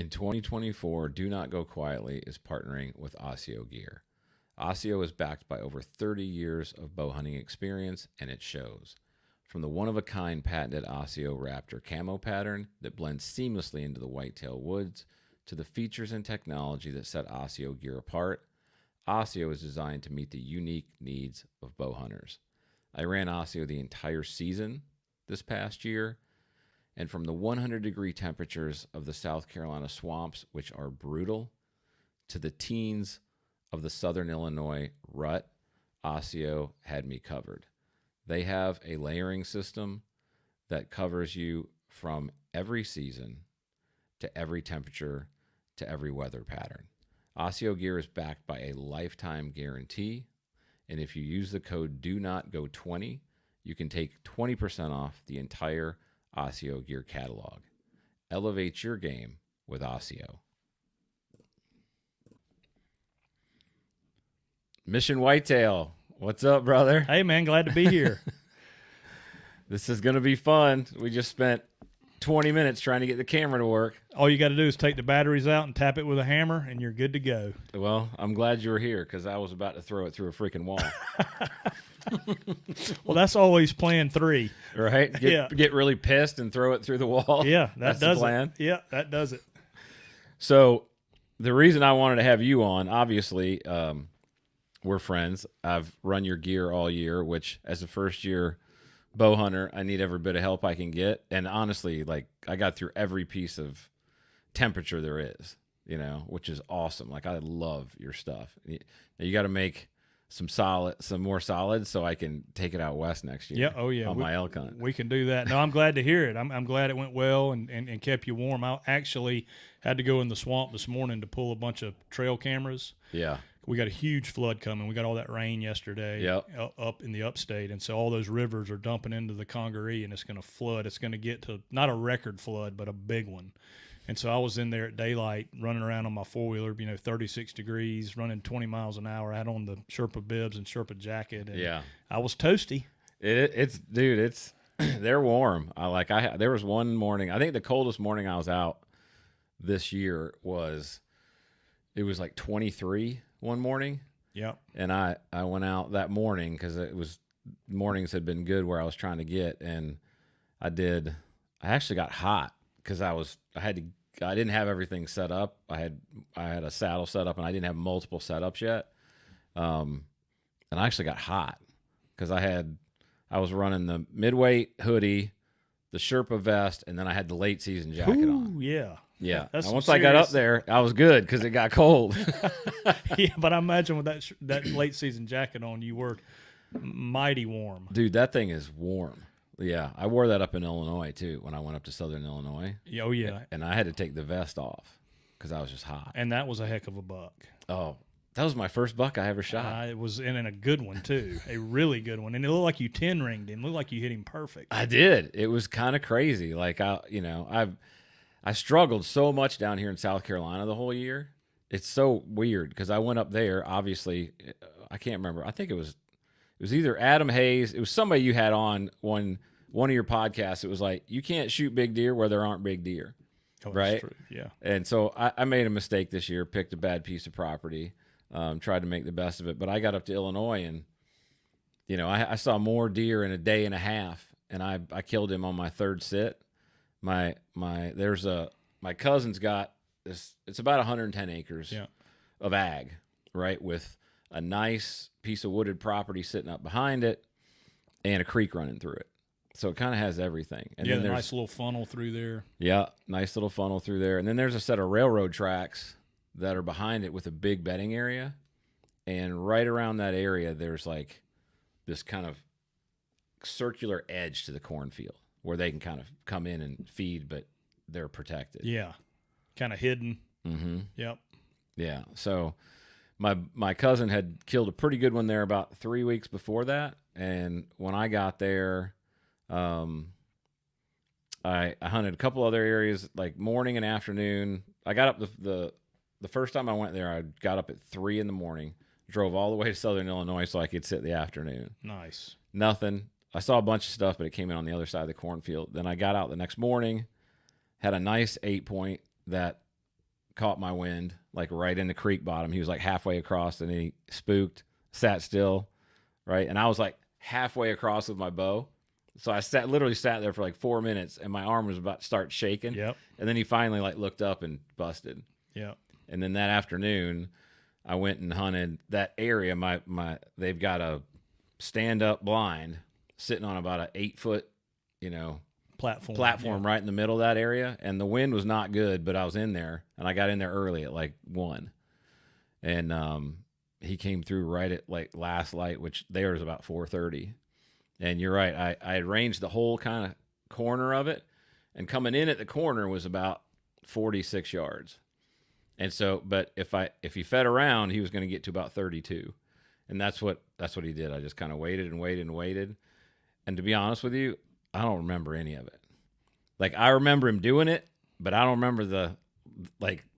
In 2024, Do Not Go Quietly is partnering with Asio Gear. Asio is backed by over 30 years of bow hunting experience, and it shows. From the one-of-a-kind patented Asio Raptor camo pattern that blends seamlessly into the whitetail woods, to the features and technology that set Asio Gear apart, Asio is designed to meet the unique needs of bow hunters. I ran Asio the entire season this past year, and from the 100-degree temperatures of the South Carolina swamps, which are brutal, to the teens of the Southern Illinois rut, Asio had me covered. They have a layering system that covers you from every season to every temperature to every weather pattern. Asio Gear is backed by a lifetime guarantee, and if you use the code DONOTGO20, you can take 20% off the entire Asio Gear catalog. Elevate your game with Asio. Mission Whitetail, what's up, brother? Hey, man, glad to be here. This is going to be fun. We just spent 20 minutes trying to get the camera to work. All you got to do is take the batteries out and tap it with a hammer, and you're good to go. Well, I'm glad you were here because I was about to throw it through a freaking wall. Well, that's always plan 3. Right? Get really pissed and throw it through the wall. Yeah, that's does the plan. It. Yeah, that does it. So the reason I wanted to have you on, obviously, we're friends. I've run your gear all year, which as a first-year bow hunter, I need every bit of help I can get. And honestly, like, I got through every piece of temperature there is, which is awesome. Like, I love your stuff. You got to make some more solids so I can take it out west next year. Yeah, oh yeah, on my elk hunt. We can do that. No, I'm glad to hear it. I'm glad it went well and kept you warm. I actually had to go in the swamp this morning to pull a bunch of trail cameras. Yeah. We got a huge flood coming. We got all that rain yesterday up in the upstate, and so all those rivers are dumping into the Congaree, and it's going to flood. It's going to get to not a record flood, but a big one. And so I was in there at daylight running around on my four-wheeler, 36 degrees, running 20 miles an hour. I had on the Sherpa bibs and Sherpa jacket, and I was toasty. It's they're warm. There was one morning, I think the coldest morning I was out this year was like 23 one morning. Yep. And I went out that morning because mornings had been good where I was trying to get, and I actually got hot because I didn't have everything set up. I had a saddle set up, and I didn't have multiple setups yet. And I actually got hot because I was running the midweight hoodie, the Sherpa vest, and then I had the late season jacket on. Yeah. Yeah. Once I got up there, I was good because it got cold. Yeah, but I imagine with that late season jacket on, you were mighty warm. Dude, that thing is warm. Yeah, I wore that up in Illinois too when I went up to Southern Illinois. Oh yeah, and I had to take the vest off because I was just hot. And that was a heck of a buck. Oh, that was my first buck I ever shot. It was in a good one too, a really good one, and it looked like you 10-ringed him. It looked like you hit him perfect. I did. It was kind of crazy. Like I struggled so much down here in South Carolina the whole year. It's so weird because I went up there. Obviously, I can't remember. I think it was either Adam Hayes. It was somebody you had on one of your podcasts. It was like, you can't shoot big deer where there aren't big deer. Oh, right? That's true. Yeah. And so I made a mistake this year, picked a bad piece of property, tried to make the best of it. But I got up to Illinois and, I saw more deer in a day and a half, and I killed him on my third sit. My cousin's got this, it's about 110 acres of ag, right? With a nice piece of wooded property sitting up behind it and a creek running through it. So it kind of has everything. And then there's a nice little funnel through there. Yeah, nice little funnel through there. And then there's a set of railroad tracks that are behind it with a big bedding area. And right around that area, there's like this kind of circular edge to the cornfield where they can kind of come in and feed, but they're protected. Yeah, kind of hidden. Mm-hmm. Yep. Yeah, so my cousin had killed a pretty good one there about 3 weeks before that. And when I got there, I hunted a couple other areas like morning and afternoon. I got up the first time I went there, I got up at 3 a.m, drove all the way to Southern Illinois so I could sit the afternoon. Nice. Nothing. I saw a bunch of stuff, but it came in on the other side of the cornfield. Then I got out the next morning, had a nice 8-point that caught my wind, like right in the creek bottom. He was like halfway across, and then he spooked, sat still, right? And I was like halfway across with my bow. So I literally sat there for like 4 minutes, and my arm was about to start shaking. Yep. And then he finally like looked up and busted. Yeah. And then that afternoon, I went and hunted that area. They've got a stand-up blind sitting on about an 8-foot, platform right in the middle of that area. And the wind was not good, but I was in there, and I got in there early at like 1. And he came through right at like last light, which there was about 4:30. And you're right. I arranged the whole kind of corner of it, and coming in at the corner was about 46 yards. And so, but if he fed around, he was going to get to about 32. And that's what he did. I just kind of waited and waited and waited. And to be honest with you, I don't remember any of it. Like, I remember him doing it, but I don't remember the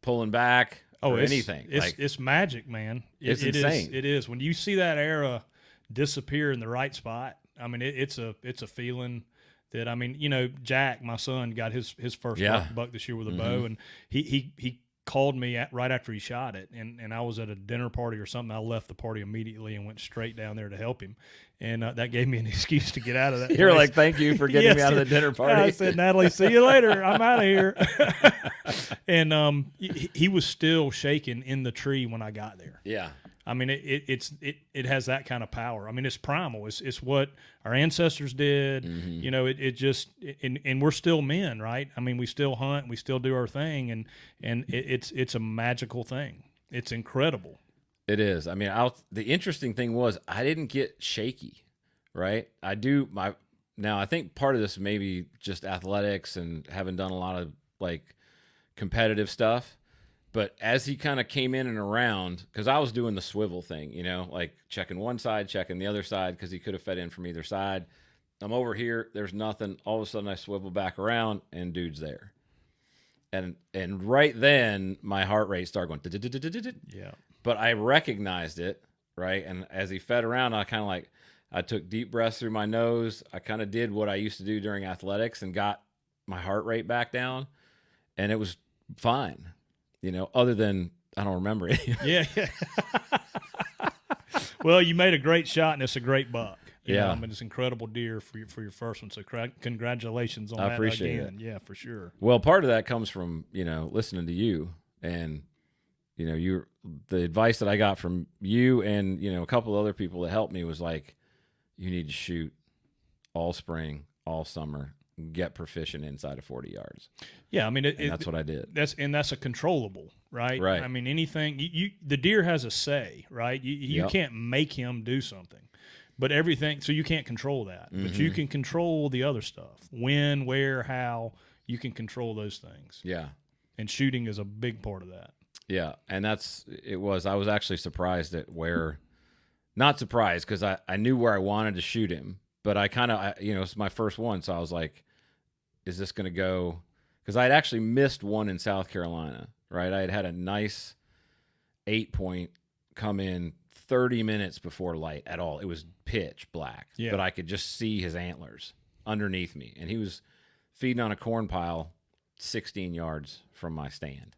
pulling back or anything. It's magic, man. It's insane. It is. When you see that arrow disappear in the right spot, I mean, it's a feeling that, I mean, Jack, my son, got his first buck this year with a bow, and he called me right after he shot it, and I was at a dinner party or something. I left the party immediately and went straight down there to help him, and that gave me an excuse to get out of that You're place. like, thank you for getting me out of the dinner party. I said, Natalie, see you later. I'm out of here. And he was still shaking in the tree when I got there. Yeah. I mean, it has that kind of power. I mean, it's primal. It's what our ancestors did. Mm-hmm. And we're still men, right? I mean, we still hunt, we still do our thing, and it's a magical thing. It's incredible. It is. I mean, the interesting thing was I didn't get shaky, right? Now I think part of this may be just athletics and having done a lot of like competitive stuff. But as he kind of came in and around, because I was doing the swivel thing, like checking one side, checking the other side, because he could have fed in from either side. I'm over here, there's nothing. All of a sudden I swivel back around, and dude's there. And right then my heart rate started going. Yeah. But I recognized it, right? And as he fed around, I took deep breaths through my nose. I kind of did what I used to do during athletics and got my heart rate back down, and it was fine. Other than I don't remember it. Yeah. Well, you made a great shot, and it's a great buck. Yeah. I mean, it's an incredible deer for your first one. So congratulations on that. I appreciate again. It. Yeah, for sure. Well, part of that comes from, listening to you, and, the advice that I got from you and, a couple of other people that helped me was like, you need to shoot all spring, all summer, get proficient inside of 40 yards. Yeah, I mean, that's what I did. That's a controllable, right? Right. I mean, anything the deer has a say, right? You can't make him do something, but everything. So you can't control that, but you can control the other stuff. When, where, how. You can control those things. Yeah, and shooting is a big part of that. Yeah, and I was actually surprised at where, not surprised because I knew where I wanted to shoot him, but I kind of it's my first one, so I was like, is this going to go? Because I had actually missed one in South Carolina, right? I had a nice 8-point come in 30 minutes before light at all. It was pitch black, but I could just see his antlers underneath me. And he was feeding on a corn pile 16 yards from my stand.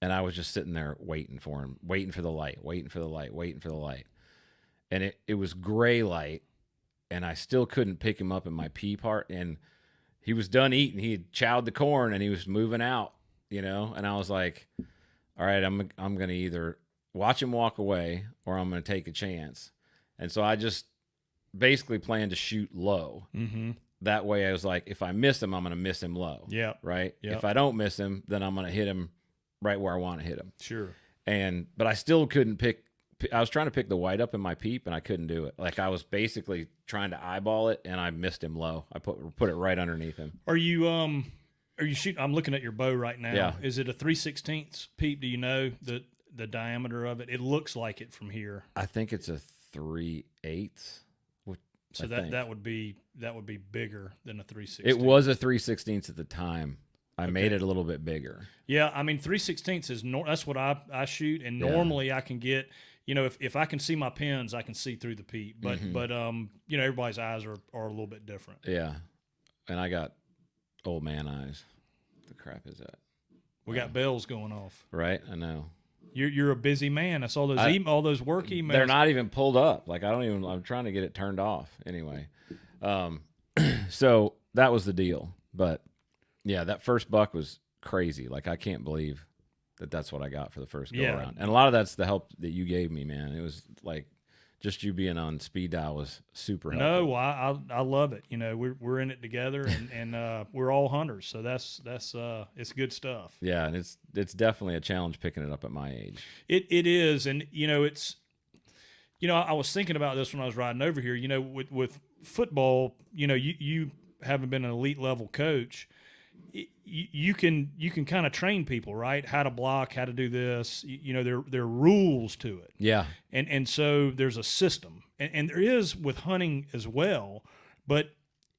And I was just sitting there waiting for him, waiting for the light. And it was gray light, and I still couldn't pick him up in my pea part. And he was done eating. He had chowed the corn, and he was moving out, And I was like, all right, I'm going to either watch him walk away or I'm going to take a chance. And so I just basically planned to shoot low. Mm-hmm. That way I was like, if I miss him, I'm going to miss him low. Yeah. Right? Yep. If I don't miss him, then I'm going to hit him right where I want to hit him. Sure. But I still couldn't pick. I was trying to pick the white up in my peep, and I couldn't do it. Like, I was basically trying to eyeball it, and I missed him low. I put it right underneath him. Are you shooting? I'm looking at your bow right now. Yeah. Is it a 3/16 peep? Do you know the diameter of it? It looks like it from here. I think it's a 3/8. So that would be bigger than a 3/16. It was a 3/16 at the time. I made it a little bit bigger. Yeah, I mean 3/16 is that's what I shoot, and normally I can get, if I can see my pins, I can see through the peep. But everybody's eyes are a little bit different. Yeah, and I got old man eyes. What the crap is that? We got bells going off. Right, I know. You're a busy man. I saw those all those work emails. They're not even pulled up. Like I'm trying to get it turned off anyway. So that was the deal. But yeah, that first buck was crazy. Like I can't believe that's what I got for the first go around. And a lot of that's the help that you gave me, man. It was like just you being on speed dial was super helpful. No, I love it. You know, we're in it together, and we're all hunters, so that's it's good stuff. Yeah, and it's definitely a challenge picking it up at my age. It is, and I was thinking about this when I was riding over here. You know, with football, you haven't been an elite level coach. You can kind of train people, right? How to block, how to do this. There are rules to it. Yeah. And so there's a system, and there is with hunting as well. But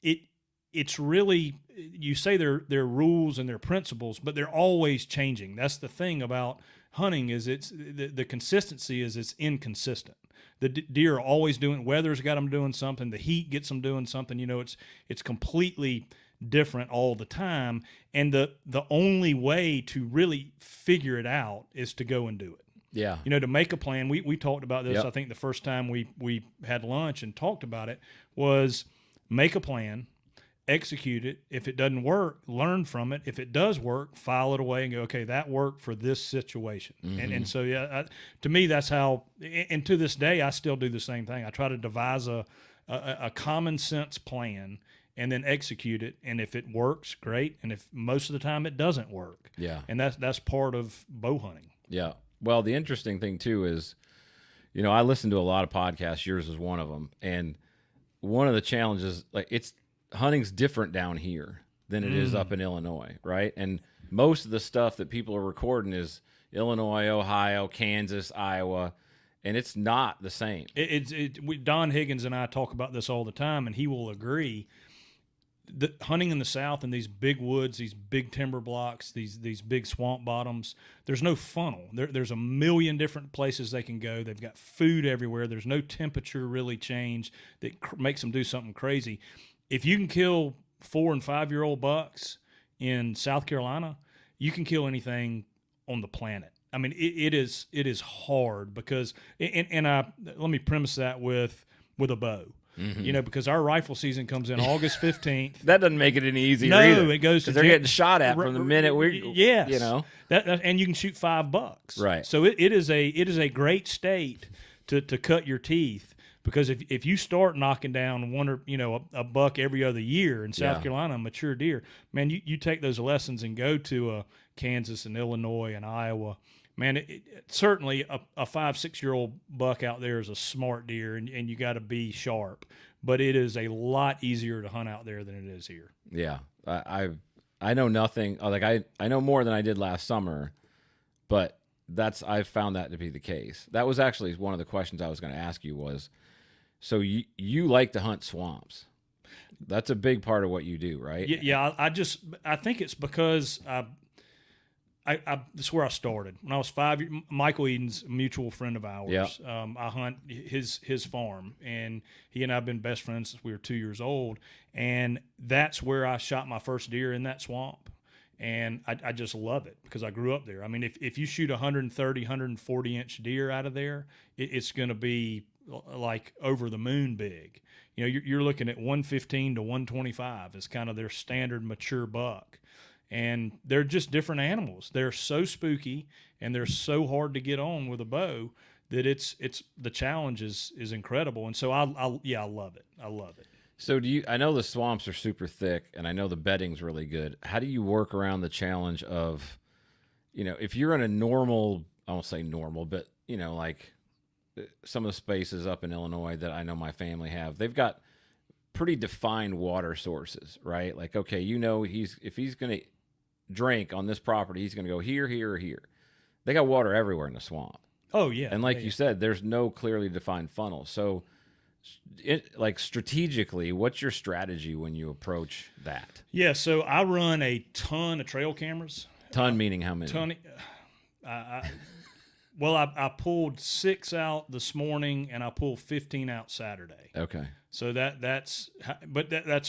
it's really, you say there are rules and there are principles, but they're always changing. That's the thing about hunting is it's the consistency is it's inconsistent. The deer are always doing. Weather's got them doing something. The heat gets them doing something. It's completely different all the time, and the only way to really figure it out is to go and do it. Yeah. To make a plan. We talked about this. Yep. I think the first time we had lunch and talked about it was make a plan, execute it. If it doesn't work, learn from it. If it does work, file it away and go, okay, that worked for this situation. Mm-hmm. And so to me that's how, and to this day I still do the same thing. I try to devise a common sense plan and then execute it. And if it works, great. And if most of the time it doesn't work. Yeah. And that's part of bow hunting. Yeah. Well, the interesting thing too is, I listen to a lot of podcasts. Yours is one of them. And one of the challenges, hunting's different down here than it is up in Illinois. Right. And most of the stuff that people are recording is Illinois, Ohio, Kansas, Iowa, and it's not the same. Don Higgins and I talk about this all the time, and he will agree. The hunting in the South in these big woods, these big timber blocks, these big swamp bottoms, there's no funnel. There's a million different places they can go. They've got food everywhere. There's no temperature really change that makes them do something crazy. If you can kill 4 and 5 year old bucks in South Carolina, you can kill anything on the planet. I mean, it is hard because, and let me premise that with a bow. Mm-hmm. Because our rifle season comes in August 15th. That doesn't make it any easier. No, either, it goes to they're getting shot at from the minute we're. Yes, and you can shoot $5. Right. So it is a great state to cut your teeth, because if you start knocking down one or a buck every other year in South Carolina, a mature deer, man, you take those lessons and go to Kansas and Illinois and Iowa. Man, certainly a 5-6 year old buck out there is a smart deer, and you got to be sharp. But it is a lot easier to hunt out there than it is here. Yeah, I know nothing. I know more than I did last summer, but I've found that to be the case. That was actually one of the questions I was going to ask you was, so you like to hunt swamps? That's a big part of what you do, right? Yeah. I think it's because that's where I started. When I was 5 years, Michael Eden's a mutual friend of ours. Yep. I hunt his farm, and he and I have been best friends since we were 2 years old. And that's where I shot my first deer, in that swamp. And I just love it because I grew up there. I mean, if you shoot 130, 140-inch deer out of there, it's going to be like over the moon big. You're looking at 115 to 125 is kind of their standard mature buck. And they're just different animals. They're so spooky, and they're so hard to get on with a bow that it's the challenge is incredible. And so I love it. I love it. So I know the swamps are super thick, and I know the bedding's really good. How do you work around the challenge of, if you're in a normal, I won't say normal, but like some of the spaces up in Illinois that I know my family have, they've got pretty defined water sources, right? Like, okay, if he's going to drink on this property, he's going to go here, here, or here. They got water everywhere in the swamp. Oh, yeah. And like you said, there's no clearly defined funnel. So, strategically, what's your strategy when you approach that? Yeah, so I run a ton of trail cameras. Ton meaning how many? I pulled 6 out this morning, and I pulled 15 out Saturday. Okay. So that's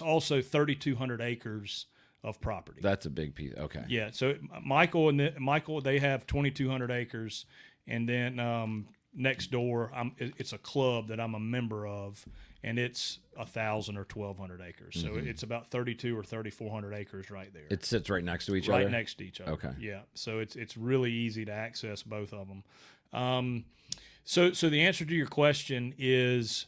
also 3,200 acres of property. That's a big piece. Okay. Yeah. So Michael they have 2,200 acres, and then next door, it's a club that I'm a member of, and it's 1,000 or 1,200 acres. So it's about 3,200 or 3,400 acres right there. It sits right next to each other. Right next to each other. Okay. Yeah. So it's really easy to access both of them. So the answer to your question is,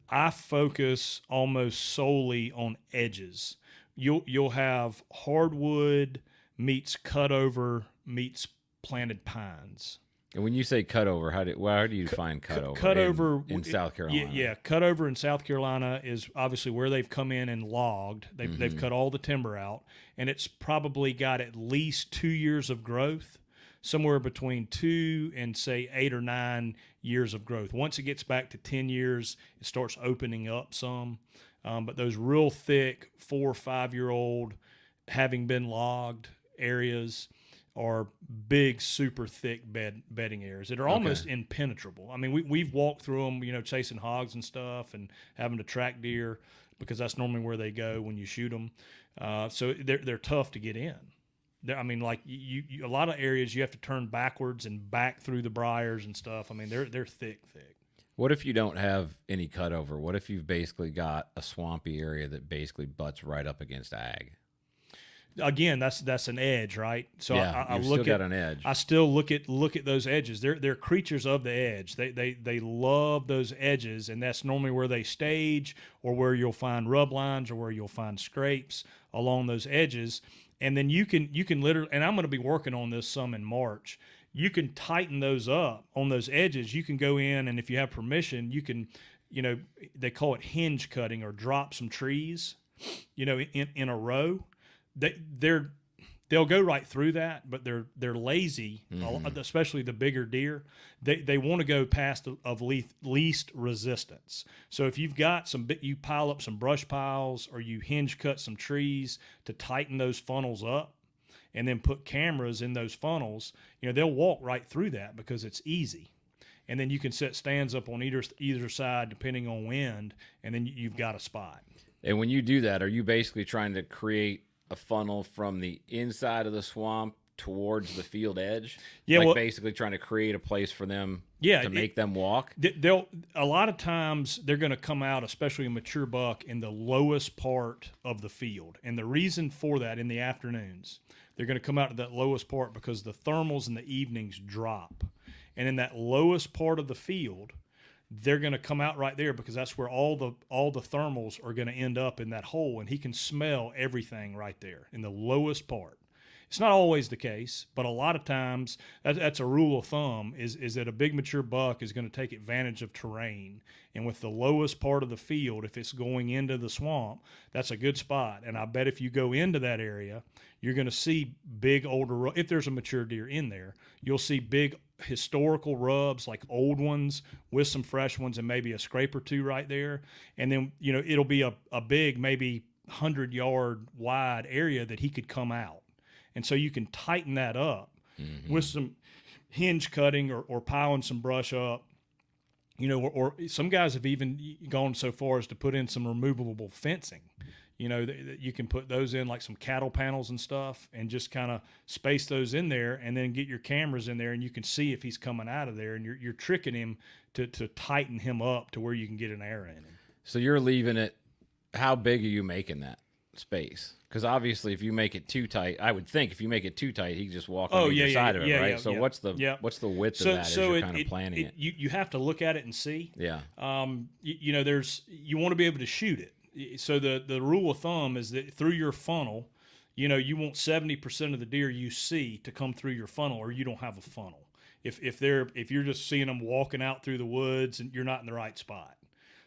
I focus almost solely on edges. You'll have hardwood meets cutover meets planted pines. And when you say cutover, how do you define cutover? Cutover in South Carolina. Yeah, cutover in South Carolina is obviously where they've come in and logged. They've cut all the timber out, and it's probably got at least 2 years of growth, somewhere between 2 and say 8 or 9 years of growth. Once it gets back to 10 years, it starts opening up some. But those real thick 4 or 5 year old, having been logged areas, are big, super thick bedding areas that are almost impenetrable. I mean, we've walked through them, chasing hogs and stuff, and having to track deer because that's normally where they go when you shoot them. So they're tough to get in. I mean, like a lot of areas you have to turn backwards and back through the briars and stuff. I mean, they're thick. What if you don't have any cutover? What if you've basically got a swampy area that basically butts right up against ag? Again, that's an edge, right? So yeah, I look at an edge. I still look at those edges. They're creatures of the edge. They love those edges, and that's normally where they stage, or where you'll find rub lines, or where you'll find scrapes along those edges. And then you can literally, and I'm going to be working on this some in March. You can tighten those up on those edges. You can go in, and if you have permission, you can, they call it hinge cutting, or drop some trees, in a row. They'll go right through that, but they're lazy, especially the bigger deer. They want to go past of least resistance. So if you've got you pile up some brush piles, or you hinge cut some trees to tighten those funnels up, and then put cameras in those funnels, they'll walk right through that because it's easy. And then you can set stands up on either side depending on wind, and then you've got a spot. And when you do that, are you basically trying to create a funnel from the inside of the swamp towards the field edge? Yeah, basically trying to create a place for them to make them walk? A lot of times they're going to come out, especially a mature buck, in the lowest part of the field. And the reason for that, in the afternoons, they're going to come out to that lowest part because the thermals in the evenings drop. And in that lowest part of the field, they're going to come out right there because that's where all the thermals are going to end up, in that hole, and he can smell everything right there in the lowest part. It's not always the case, but a lot of times that's a rule of thumb, is that a big mature buck is going to take advantage of terrain. And with the lowest part of the field, if it's going into the swamp, that's a good spot. And I bet if you go into that area, you're going to see big older, if there's a mature deer in there, you'll see big historical rubs, like old ones with some fresh ones, and maybe a scrape or two right there. And then, it'll be a big, maybe 100-yard wide area that he could come out. And so you can tighten that up with some hinge cutting, or piling some brush up, or some guys have even gone so far as to put in some removable fencing. You can put those in, like some cattle panels and stuff, and just kind of space those in there, and then get your cameras in there, and you can see if he's coming out of there, and you're tricking him to tighten him up to where you can get an arrow in him. So you're leaving it. How big are you making that space? Because obviously, if you make it too tight, I would think if you make it too tight, he can just walk on either side of it, right? So what's the width of that as you're kind of planning it? You have to look at it and see. Yeah. You want to be able to shoot it. So the rule of thumb is that through your funnel, you want 70% of the deer you see to come through your funnel, or you don't have a funnel. If you're just seeing them walking out through the woods, and you're not in the right spot.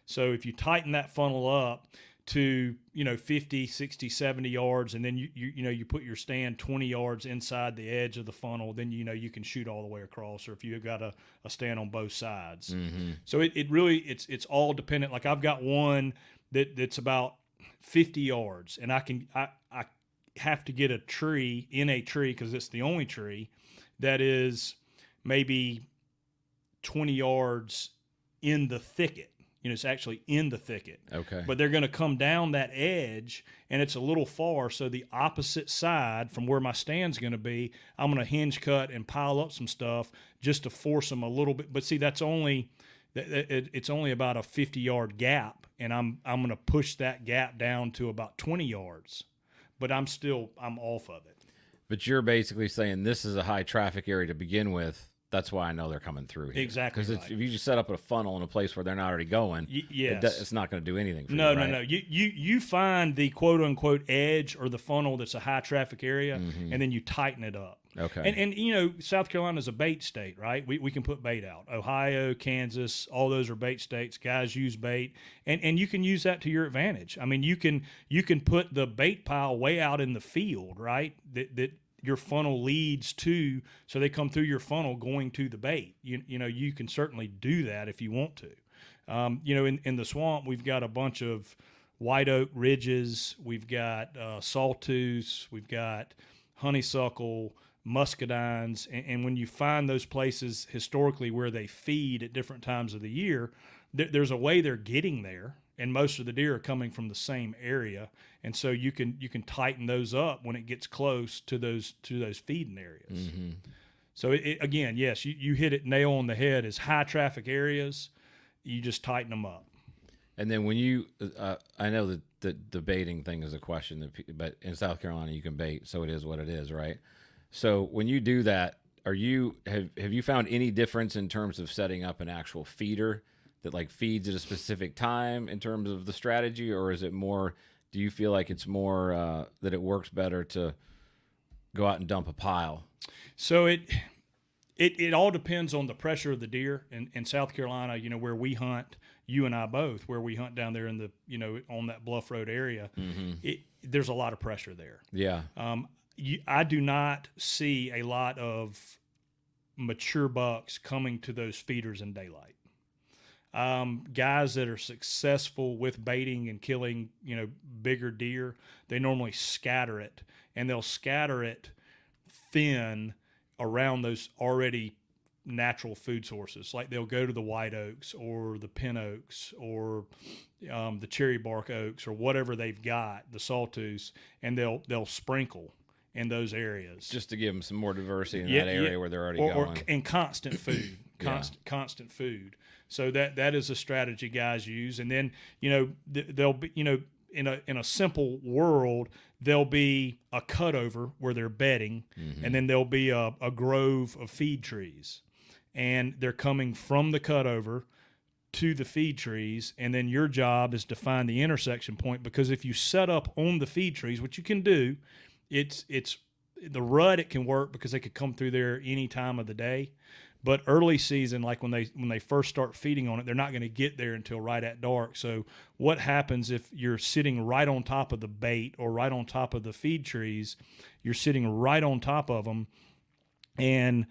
So if you tighten that funnel up to 50, 60, 70 yards, and then you put your stand 20 yards inside the edge of the funnel, then you can shoot all the way across, or if you've got a stand on both sides. So it really it's all dependent. Like I've got one that's about 50 yards, and I have to get a tree because it's the only tree that is maybe 20 yards in the thicket. It's actually in the thicket. Okay. But they're going to come down that edge, and it's a little far. So the opposite side from where my stand's going to be, I'm going to hinge cut and pile up some stuff just to force them a little bit. But see, it's only about a 50-yard gap, and I'm going to push that gap down to about 20 yards. But I'm off of it. But you're basically saying this is a high traffic area to begin with. That's why I know they're coming through here. Exactly. Because if you just set up a funnel in a place where they're not already going, it's not going to do anything for you, right? No. You find the quote unquote edge or the funnel that's a high traffic area, and then you tighten it up. Okay. And South Carolina is a bait state, right? We can put bait out. Ohio, Kansas, all those are bait states. Guys use bait, and you can use that to your advantage. I mean, you can put the bait pile way out in the field, right? That your funnel leads to, so they come through your funnel going to the bait. You can certainly do that if you want to. In the swamp, we've got a bunch of white oak ridges. We've got sawtooths. We've got honeysuckle, muscadines, and when you find those places historically where they feed at different times of the year, there's a way they're getting there, and most of the deer are coming from the same area, and so you can tighten those up when it gets close to those feeding areas. Mm-hmm. So again, yes, you hit it nail on the head. As high traffic areas, you just tighten them up. And then when you, I know that the baiting thing is a question, but in South Carolina you can bait, so it is what it is, right? So when you do that, have you found any difference in terms of setting up an actual feeder that like feeds at a specific time in terms of the strategy, or is it more? Do you feel like it's more that it works better to go out and dump a pile? So it all depends on the pressure of the deer. In South Carolina, where we hunt, you and I both, where we hunt down there in the on that Bluff Road area, there's a lot of pressure there. Yeah. I do not see a lot of mature bucks coming to those feeders in daylight. Guys that are successful with baiting and killing, bigger deer, they normally scatter it, and they'll scatter it thin around those already natural food sources. Like they'll go to the white oaks or the pin oaks or the cherry bark oaks or whatever they've got, the sawtooths, and they'll sprinkle in those areas just to give them some more diversity in that area where they're already going. And constant food, constant food. So that is a strategy guys use. And then they'll be in a simple world, there'll be a cutover where they're bedding, and then there'll be a grove of feed trees, and they're coming from the cutover to the feed trees, and then your job is to find the intersection point, because if you set up on the feed trees, which you can do, it's the rut, it can work because they could come through there any time of the day. But early season, like when they first start feeding on it, they're not going to get there until right at dark. So what happens if you're sitting right on top of the bait or right on top of the feed trees? You're sitting right on top of them, and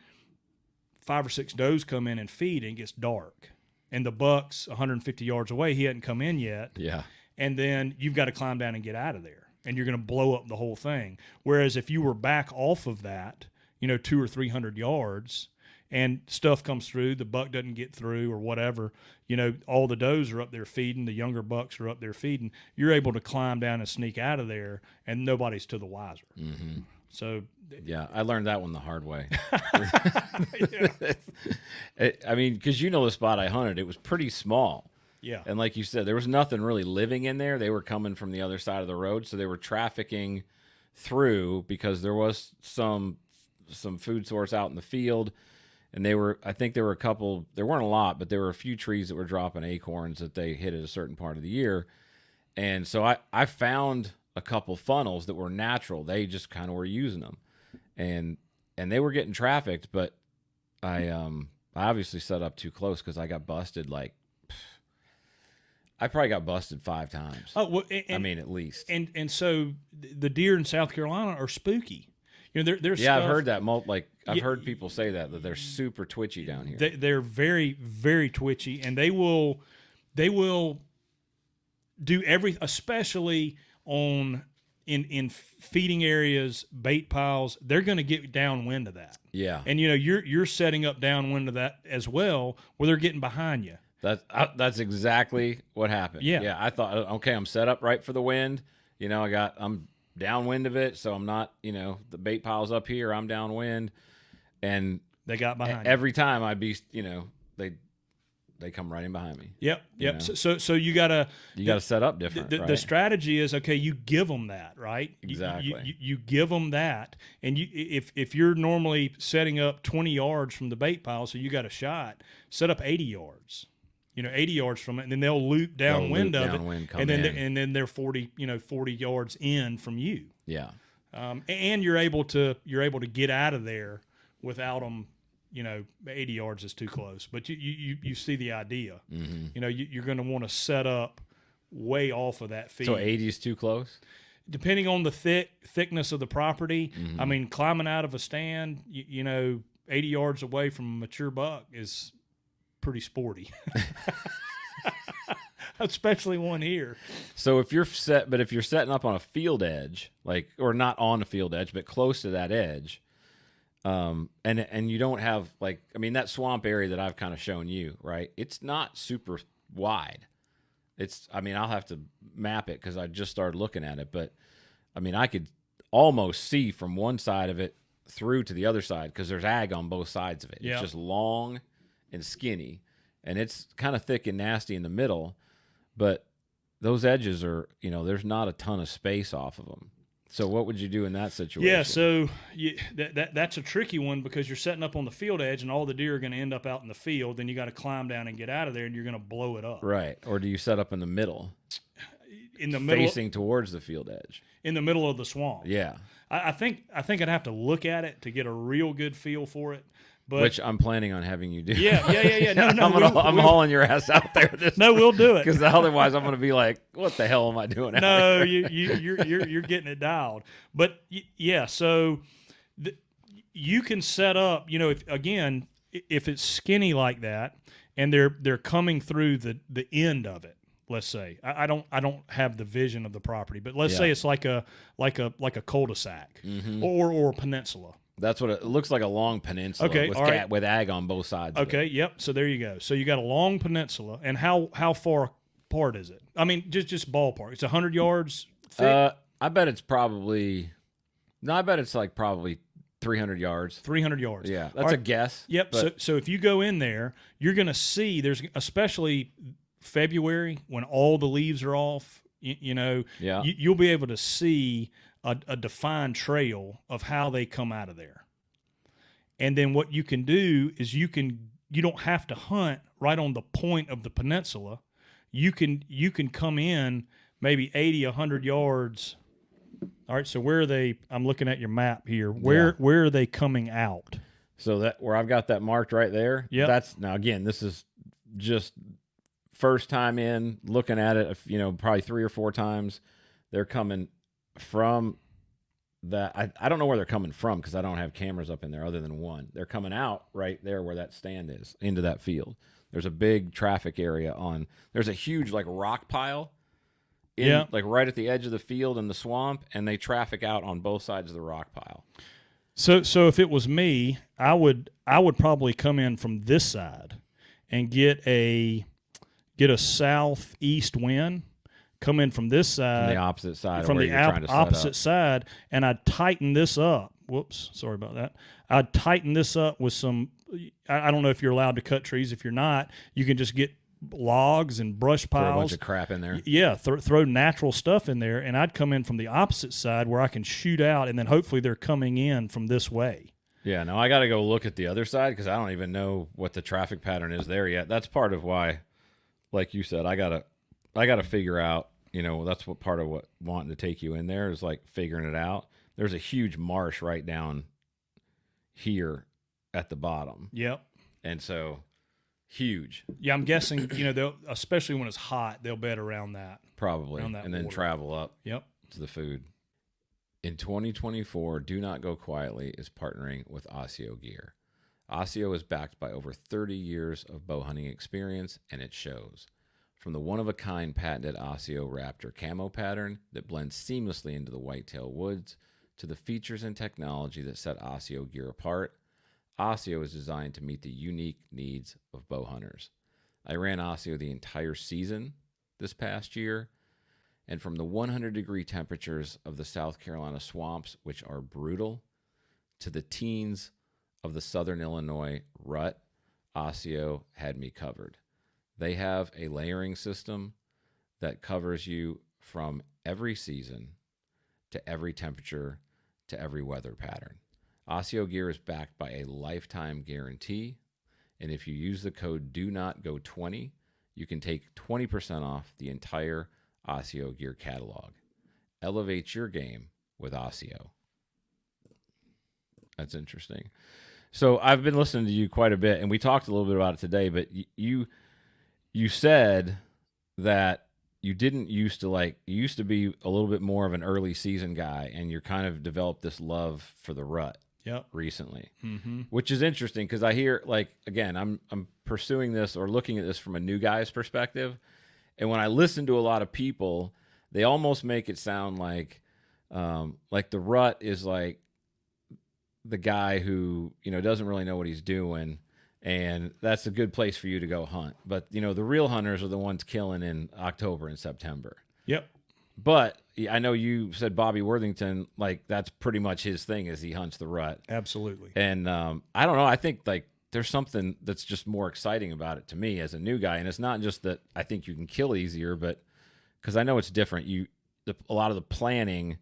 5 or 6 does come in and feed, and it gets dark. And the buck's 150 yards away. He hadn't come in yet. Yeah. And then you've got to climb down and get out of there, and you're going to blow up the whole thing. Whereas if you were back off of that, 200 or 300 yards, and stuff comes through, the buck doesn't get through or whatever, all the does are up there feeding, the younger bucks are up there feeding, you're able to climb down and sneak out of there, and nobody's to the wiser. Mm-hmm. So yeah, I learned that one the hard way. I mean, because the spot I hunted, it was pretty small. Yeah. And like you said, there was nothing really living in there. They were coming from the other side of the road, so they were trafficking through because there was some food source out in the field. And I think there were a couple, there weren't a lot, but there were a few trees that were dropping acorns that they hit at a certain part of the year. And so I found a couple funnels that were natural. They just kind of were using them. And they were getting trafficked, but I obviously set up too close because I got busted I probably got busted 5 times. Oh, well, at least. And so the deer in South Carolina are spooky. There's I've heard that. I've heard people say that they're super twitchy down here. They're very, very twitchy, and they will do everything, especially in feeding areas, bait piles. They're going to get downwind of that. Yeah, and you're setting up downwind of that as well, where they're getting behind you. That's exactly what happened. Yeah. I thought, okay, I'm set up right for the wind. I'm downwind of it, so I'm not, the bait pile's up here, I'm downwind, and they got behind every time I'd be, they come right in behind me. Yep. So you gotta set up different. The strategy is, okay, you give them that, right? Exactly. You give them that, and if you're normally setting up 20 yards from the bait pile, so you got a shot, set up 80 yards. 80 yards from it, and then they'll loop downwind of it, and then they're 40 yards in from you. Yeah. And you're able to get out of there without them. 80 yards is too close, but you see the idea. Mm-hmm. You're going to want to set up way off of that feed. So 80 is too close? Depending on the thickness of the property. Mm-hmm. I mean, climbing out of a stand, 80 yards away from a mature buck is pretty sporty. Especially one here. So if you're setting up on a field edge, or not on a field edge, but close to that edge, and you don't have that swamp area that I've kind of shown you, right? It's not super wide. I'll have to map it because I just started looking at it, but I could almost see from one side of it through to the other side because there's ag on both sides of it. Yep. It's just long and skinny, and it's kind of thick and nasty in the middle, but those edges are, there's not a ton of space off of them. So what would you do in that situation? Yeah, so that's a tricky one because you're setting up on the field edge and all the deer are going to end up out in the field. Then you got to climb down and get out of there, and you're going to blow it up. Right. Or do you set up in the middle? Facing towards the field edge. In the middle of the swamp. Yeah. I think I'd have to look at it to get a real good feel for it. But, which I'm planning on having you do. Yeah. No, I'm hauling your ass out there. We'll do it. Because otherwise, I'm going to be like, "What the hell am I doing?" No, you're getting it dialed. But yeah, so you can set up. If it's skinny like that, and they're coming through the end of it. Let's say I don't have the vision of the property, but let's say it's like a cul-de-sac or a peninsula. That's what it looks like, a long peninsula with ag on both sides. Okay, yep. So there you go. So you got a long peninsula, and how far apart is it? Just ballpark. It's 100 yards thick? I bet it's probably 300 yards. 300 yards. Yeah, that's a guess. Yep. So if you go in there, you're going to see especially February when all the leaves are off. You'll be able to see a defined trail of how they come out of there. And then what you can do is you don't have to hunt right on the point of the peninsula. You can come in maybe 80, 100 yards. All right, so where are they? I'm looking at your map here. Where are they coming out? So that where I've got that marked right there. Yeah. Now again, this is just first time in looking at it. Probably 3 or 4 times. They're coming from that. I don't know where they're coming from because I don't have cameras up in there other than one. They're coming out right there where that stand is into that field. There's a big traffic area there's a huge rock pile right at the edge of the field in the swamp, and they traffic out on both sides of the rock pile. So if it was me, I would probably come in from this side and get a southeast wind. Come in from this side, from the opposite side, from where the you're trying to set opposite up. Side, and I'd tighten this up. Whoops, sorry about that. I'd tighten this up with some. I don't know if you're allowed to cut trees. If you're not, you can just get logs and brush piles. Throw a bunch of crap in there. Yeah, throw natural stuff in there, and I'd come in from the opposite side where I can shoot out, and then hopefully they're coming in from this way. Yeah, no, I got to go look at the other side because I don't even know what the traffic pattern is there yet. That's part of why, like you said, I gotta figure out. That's what part of what wanting to take you in there is figuring it out. There's a huge marsh right down here at the bottom. Yep. And so huge. Yeah, I'm guessing, they'll, especially when it's hot, they'll bed around that. Probably. Around that and then water. travel up Yep. to the food. In 2024, Do Not Go Quietly is partnering with Asio Gear. Asio is backed by over 30 years of bow hunting experience, and it shows. From the one-of-a-kind patented Asio Raptor camo pattern that blends seamlessly into the whitetail woods, to the features and technology that set Asio Gear apart, Asio is designed to meet the unique needs of bow hunters. I ran Asio the entire season this past year. And from the 100-degree temperatures of the South Carolina swamps, which are brutal, to the teens of the Southern Illinois rut, Asio had me covered. They have a layering system that covers you from every season to every temperature to every weather pattern. Asio Gear is backed by a lifetime guarantee, and if you use the code DO NOT GO20, you can take 20% off the entire Asio Gear catalog. Elevate your game with Asio. That's interesting. So I've been listening to you quite a bit, and we talked a little bit about it today, but you said that you didn't used to you used to be a little bit more of an early season guy, and you're kind of developed this love for the rut recently, which is interesting because I hear, again, I'm pursuing this or looking at this from a new guy's perspective. And when I listen to a lot of people, they almost make it sound like the rut is like the guy who, doesn't really know what he's doing, and that's a good place for you to go hunt. But, the real hunters are the ones killing in October and September. Yep. But I know you said Bobby Worthington, that's pretty much his thing is he hunts the rut. Absolutely. And I don't know. I think there's something that's just more exciting about it to me as a new guy. And it's not just that I think you can kill easier, but because I know it's different. A lot of the planning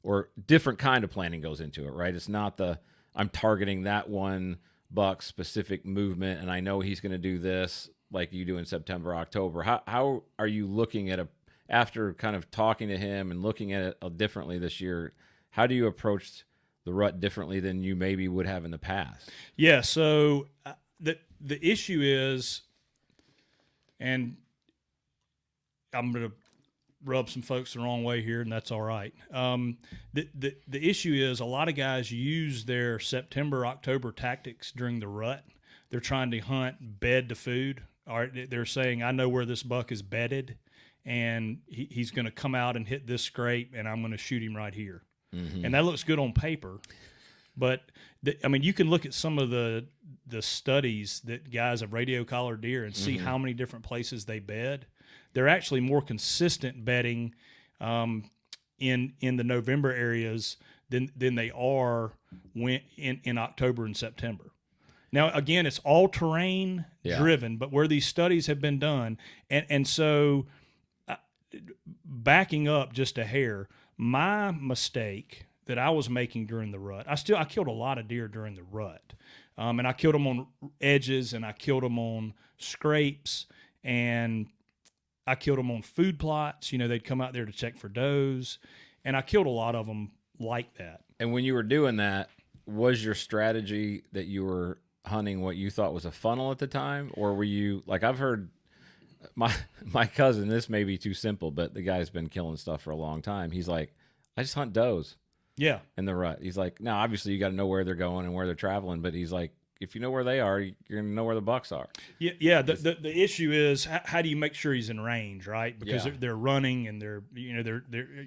or different kind of planning goes into it, right? It's not I'm targeting that one buck specific movement and I know he's going to do this like you do in September, October. How are you looking at after kind of talking to him and looking at it differently this year, how do you approach the rut differently than you maybe would have in the past? Yeah, so the issue is, and I'm going to rub some folks the wrong way here, and that's all right. The issue is a lot of guys use their September, October tactics during the rut. They're trying to hunt bed to food. All right, they're saying, I know where this buck is bedded, and he's going to come out and hit this scrape, and I'm going to shoot him right here. Mm-hmm. And that looks good on paper. But, you can look at some of the studies that guys have radio collared deer and see how many different places they bed. They're actually more consistent bedding in the November areas than they are in October and September. Now, again, it's all terrain driven, but where these studies have been done, and so backing up just a hair, my mistake that I was making during the rut, I killed a lot of deer during the rut, and I killed them on edges, and I killed them on scrapes, and I killed them on food plots. They'd come out there to check for does, and I killed a lot of them like that. And when you were doing that, was your strategy that you were hunting what you thought was a funnel at the time, or were you I've heard my cousin, this may be too simple, but the guy's been killing stuff for a long time. He's like, I just hunt does. Yeah. In the rut. He's like, now obviously you got to know where they're going and where they're traveling, but he's like, if you know where they are, you're going to know where the bucks are. Yeah. The issue is how do you make sure he's in range, right? Because they're running and they're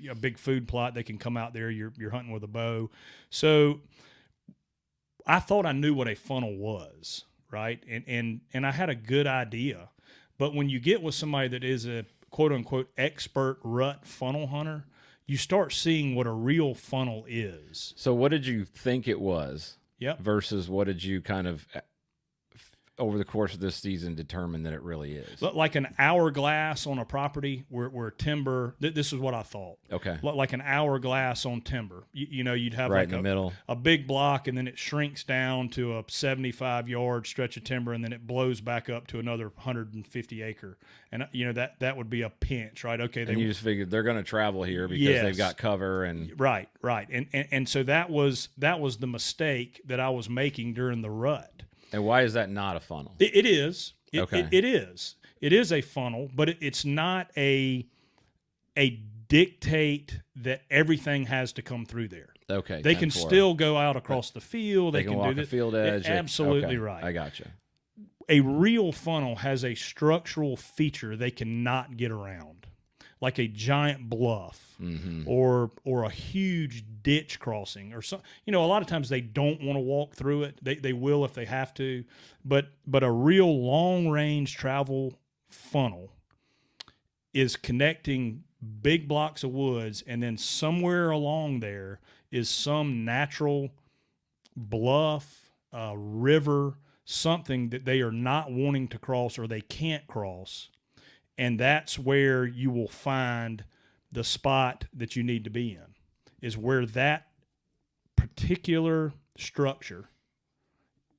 a big food plot. They can come out there. You're hunting with a bow. So I thought I knew what a funnel was, right? And I had a good idea. But when you get with somebody that is a quote-unquote expert rut funnel hunter, you start seeing what a real funnel is. So what did you think it was versus what did you kind of, over the course of this season, determine that it really is? Like an hourglass on a property where timber, this is what I thought. Okay. Like an hourglass on timber. You'd have right in the middle, a big block, and then it shrinks down to a 75-yard stretch of timber, and then it blows back up to another 150 acre. And, that would be a pinch, right? Okay. And you just figured they're going to travel here because they've got cover. And Right. And so that was the mistake that I was making during the rut. And why is that not a funnel? It is. Okay. It is. It is a funnel, but it's not a dictate that everything has to come through there. Okay. They can still go out across the field. They can walk the field edge. Absolutely right. I got you. A real funnel has a structural feature they cannot get around, like a giant bluff or a huge ditch crossing or something. A lot of times they don't want to walk through it. They will if they have to, but a real long range travel funnel is connecting big blocks of woods, and then somewhere along there is some natural bluff, river, something that they are not wanting to cross or they can't cross. And that's where you will find the spot that you need to be in, is where that particular structure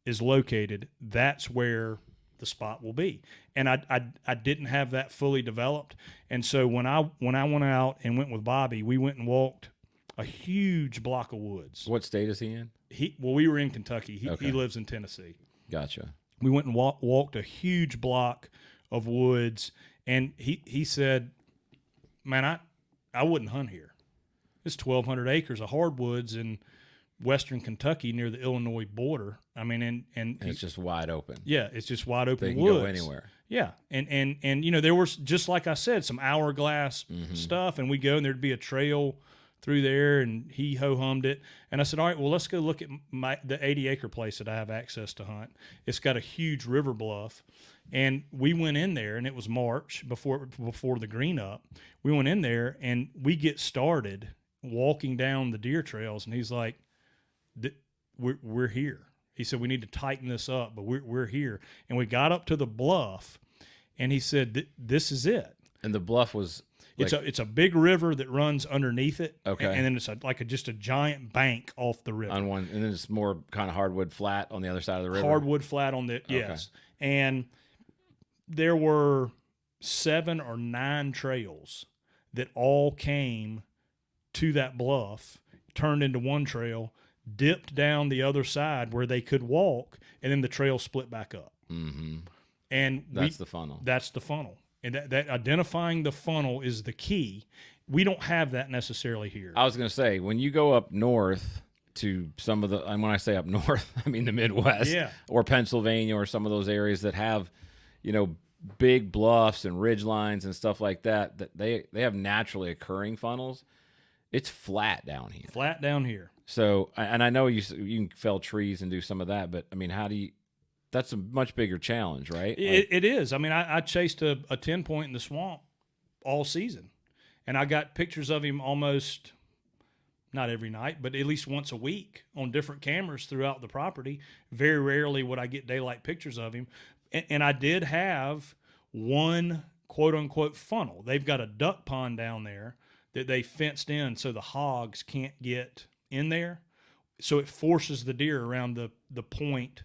is located. That's where the spot will be. And I didn't have that fully developed. And so when I went out and went with Bobby, we went and walked a huge block of woods. What state is he in? We were in Kentucky. He lives in Tennessee. Gotcha. We went and walked a huge block of woods, and he said, man, I wouldn't hunt here. It's 1,200 acres of hardwoods in western Kentucky near the Illinois border. I mean, and it's just wide open. Yeah, it's just wide open they can woods. Go anywhere. Yeah, and you know, there was, just like I said, some hourglass stuff, and we go and there'd be a trail through there, and he ho-hummed it. And I said, all right, well, let's go look at the 80-acre place that I have access to hunt. It's got a huge river bluff. And we went in there, and it was March before the green up. We went in there, and we get started walking down the deer trails, and he's like, we're here. He said, we need to tighten this up, but we're here. And we got up to the bluff, and he said, this is it. And the bluff was... It's a big river that runs underneath it. Okay. And then it's just a giant bank off the river. On one, and then it's more kind of hardwood flat on the other side of the river. Hardwood flat on the, yes. And there were 7 or 9 trails that all came to that bluff, turned into one trail, dipped down the other side where they could walk, and then the trail split back up. Mm-hmm. And that's the funnel. That's the funnel. And that identifying the funnel is the key. We don't have that necessarily here. I was going to say, when you go up north to some of the, and when I say up north, I mean the Midwest, or Pennsylvania, or some of those areas that have, you know, big bluffs and ridge lines and stuff like that, that they have naturally occurring funnels. It's flat down here. Flat down here. So, and I know you can fell trees and do some of that, but I mean, how do you? That's a much bigger challenge, right? It is. I mean, I chased a 10-point in the swamp all season, and I got pictures of him almost, not every night, but at least once a week on different cameras throughout the property. Very rarely would I get daylight pictures of him. And I did have one quote-unquote funnel. They've got a duck pond down there that they fenced in so the hogs can't get in there. So it forces the deer around the point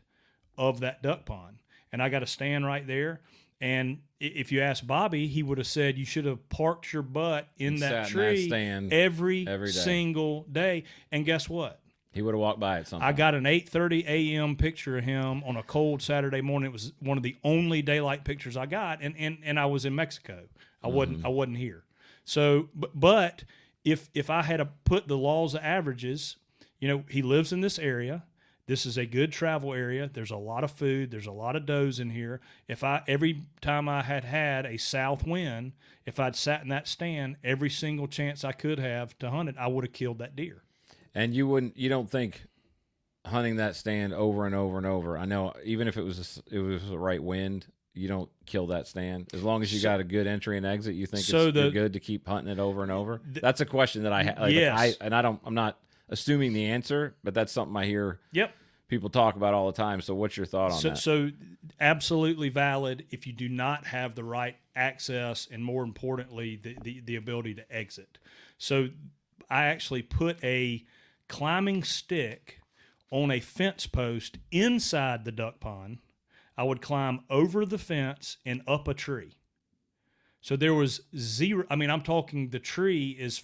of that duck pond. And I got to stand right there. And if you ask Bobby, he would have said you should have parked your butt in that tree every single day. And guess what? He would have walked by it sometime. I got an 8:30 a.m. picture of him on a cold Saturday morning. It was one of the only daylight pictures I got, and I was in Mexico. I wasn't here. So, but if I had to put the laws of averages, you know, he lives in this area. This is a good travel area. There's a lot of food. There's a lot of does in here. Every time I had a south wind, if I'd sat in that stand, every single chance I could have to hunt it, I would have killed that deer. And you don't think hunting that stand over and over and over. I know even if it was the right wind, you don't kill that stand. As long as you got a good entry and exit, you think you're good to keep hunting it over and over. That's a question that I have. Yes. I'm not assuming the answer, but that's something I hear people talk about all the time. So what's your thought on that? So absolutely valid if you do not have the right access and, more importantly, the ability to exit. So I actually put a climbing stick on a fence post inside the duck pond. I would climb over the fence and up a tree. So there was zero. I mean, I'm talking the tree is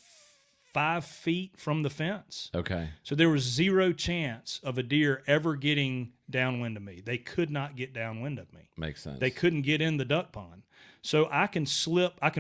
5 feet from the fence. Okay. So there was zero chance of a deer ever getting downwind of me. They could not get downwind of me. Makes sense. They couldn't get in the duck pond. So I can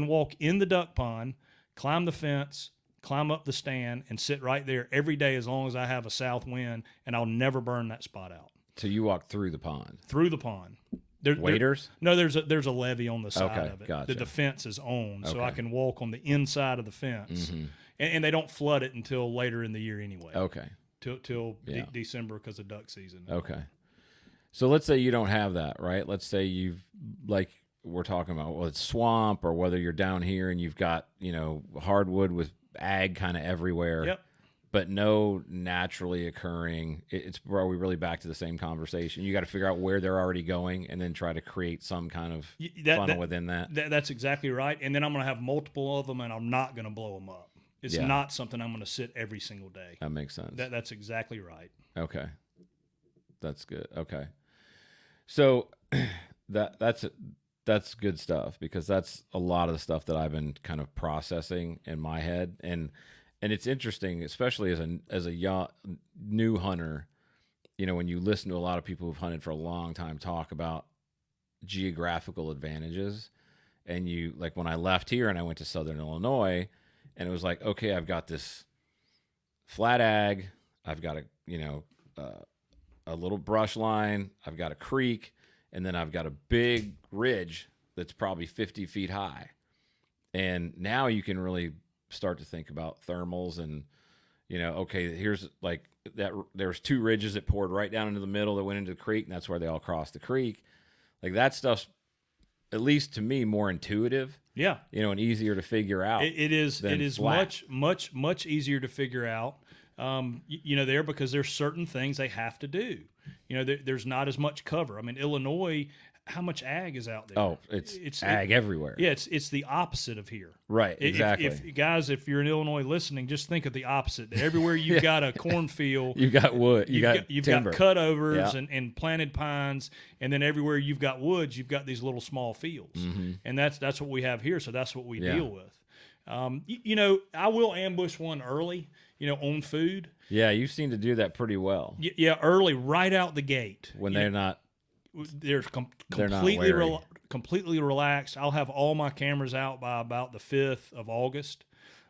walk in the duck pond, climb the fence, climb up the stand, and sit right there every day as long as I have a south wind, and I'll never burn that spot out. So you walk through the pond? Through the pond. Waders? No, there's a levee on the side of it gotcha. that the fence is on, so I can walk on the inside of the fence. Mm-hmm. And they don't flood it until later in the year anyway. Okay. Till December because of duck season. Okay. So let's say you don't have that, right? Let's say you've, like we're talking about, well, it's swamp, or whether you're down here and you've got, hardwood with ag kind of everywhere. Yep. But no naturally occurring. Are we really back to the same conversation? You got to figure out where they're already going and then try to create some kind of funnel within that. That's exactly right. And then I'm going to have multiple of them, and I'm not going to blow them up. It's not something I'm going to sit every single day. That makes sense. That's exactly right. Okay. That's good. Okay. So that's good stuff, because that's a lot of the stuff that I've been kind of processing in my head. And it's interesting, especially as a young new hunter, when you listen to a lot of people who've hunted for a long time talk about geographical advantages, and you, like, when I left here and I went to Southern Illinois, and it was like, okay, I've got this flat ag, I've got a little brush line, I've got a creek, and then I've got a big ridge that's probably 50 feet high. And now you can really start to think about thermals and, okay, here's like that. There's 2 ridges that poured right down into the middle that went into the creek, and that's where they all crossed the creek. Like, that stuff's, at least to me, more intuitive. Yeah. And easier to figure out. It is much easier to figure out. There, because there's certain things they have to do. There's not as much cover. I mean, Illinois, how much ag is out there? Oh, it's ag everywhere. Yeah, it's the opposite of here. Right, exactly. If you're in Illinois listening, just think of the opposite. Everywhere you've got a cornfield, you've got wood, you've got cutovers and planted pines, and then everywhere you've got woods, you've got these little small fields, and that's what we have here. So that's what we deal with. I will ambush one early, on food. Yeah, you seem to do that pretty well. Yeah, early, right out the gate. When they're not. They're completely relaxed. I'll have all my cameras out by about the 5th of August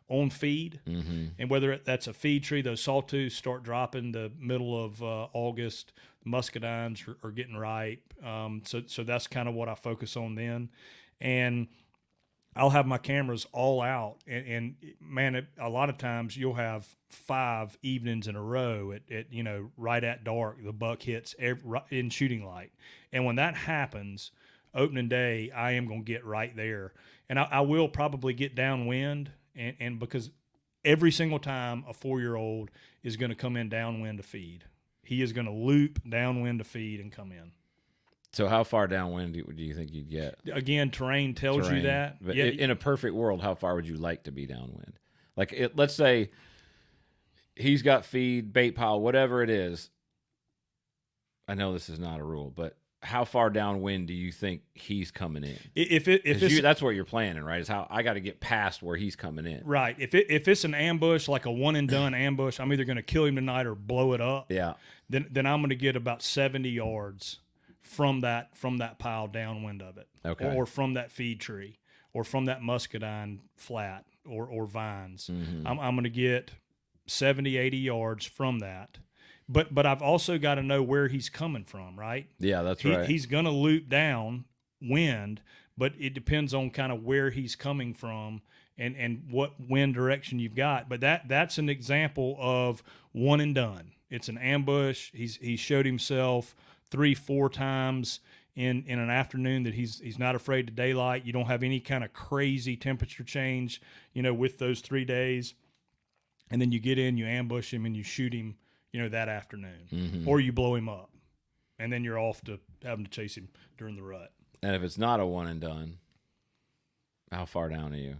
on feed. And whether that's a feed tree, those sawtooths start dropping the middle of August. Muscadines are getting ripe. So that's kind of what I focus on then. And I'll have my cameras all out, and man, a lot of times you'll have 5 evenings in a row at right at dark, the buck hits in shooting light. And when that happens, opening day, I am going to get right there. And I will probably get downwind, and because every single time a 4-year-old is going to come in downwind to feed. He is going to loop downwind to feed and come in. So how far downwind do you think you'd get? Again, terrain tells you that. But in a perfect world, how far would you like to be downwind? Like, let's say he's got feed, bait pile, whatever it is. I know this is not a rule, but how far downwind do you think he's coming in? That's what you're planning, right? Is how I got to get past where he's coming in. Right. If it's an ambush, like a one and done ambush, I'm either going to kill him tonight or blow it up. Yeah. Then I'm going to get about 70 yards from that pile downwind of it. Okay. Or from that feed tree, or from that muscadine flat or vines. I'm going to get 70, 80 yards from that. But I've also got to know where he's coming from, right? Yeah, that's right. He's going to loop down wind, but it depends on kind of where he's coming from and what wind direction you've got. But that's an example of one and done. It's an ambush. He showed himself 3-4 times in an afternoon that he's not afraid of daylight. You don't have any kind of crazy temperature change, with those 3 days. And then you get in, you ambush him, and you shoot him, that afternoon. Or you blow him up. And then you're off to having to chase him during the rut. And if it's not a one and done, how far down are you?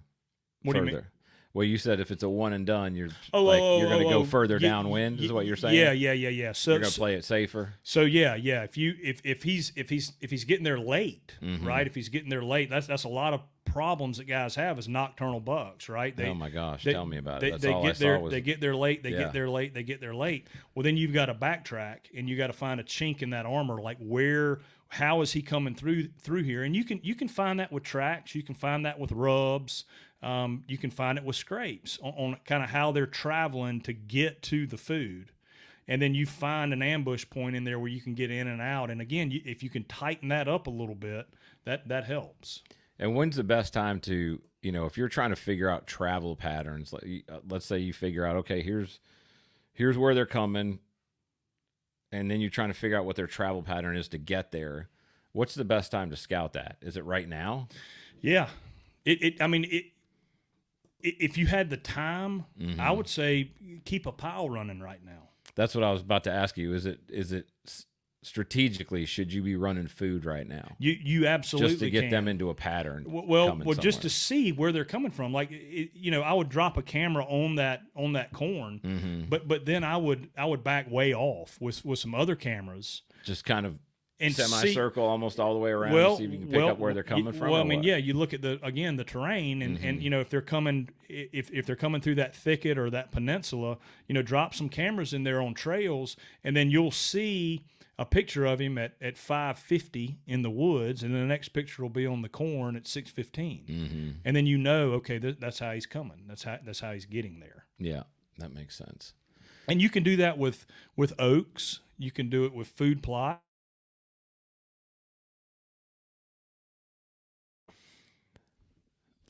What further? Do you mean? Well, you said if it's a one and done, you're going to go further downwind. Is what you're saying? Yeah. So you're going to play it safer. So yeah. If he's getting there late, right? If he's getting there late, that's a lot of problems that guys have is nocturnal bucks, right? Oh my gosh, tell me about it. That's all I saw there. was They get there late. They get there late. Well, then you've got to backtrack and you got to find a chink in that armor, like how is he coming through here? And you can find that with tracks. You can find that with rubs. You can find it with scrapes on kind of how they're traveling to get to the food. And then you find an ambush point in there where you can get in and out. And again, if you can tighten that up a little bit, that helps. And when's the best time to, if you're trying to figure out travel patterns, let's say you figure out, okay, here's where they're coming, and then you're trying to figure out what their travel pattern is to get there. What's the best time to scout that? Is it right now? Yeah. If you had the time, I would say keep a pile running right now. That's what I was about to ask you. Is it strategically, should you be running food right now? You absolutely just to get can. them into a pattern. Well, just to see where they're coming from. Like I would drop a camera on that corn, but then I would back way off with some other cameras, just kind of and semicircle almost all the way around, and see if you can pick up where they're coming from. Well, you look at the terrain, and if they're coming if they're coming through that thicket or that peninsula, drop some cameras in there on trails, and then you'll see a picture of him at 5:50 in the woods, and then the next picture will be on the corn at 6:15, and then okay, that's how he's coming. That's how he's getting there. Yeah, that makes sense. And you can do that with oaks. You can do it with food plot.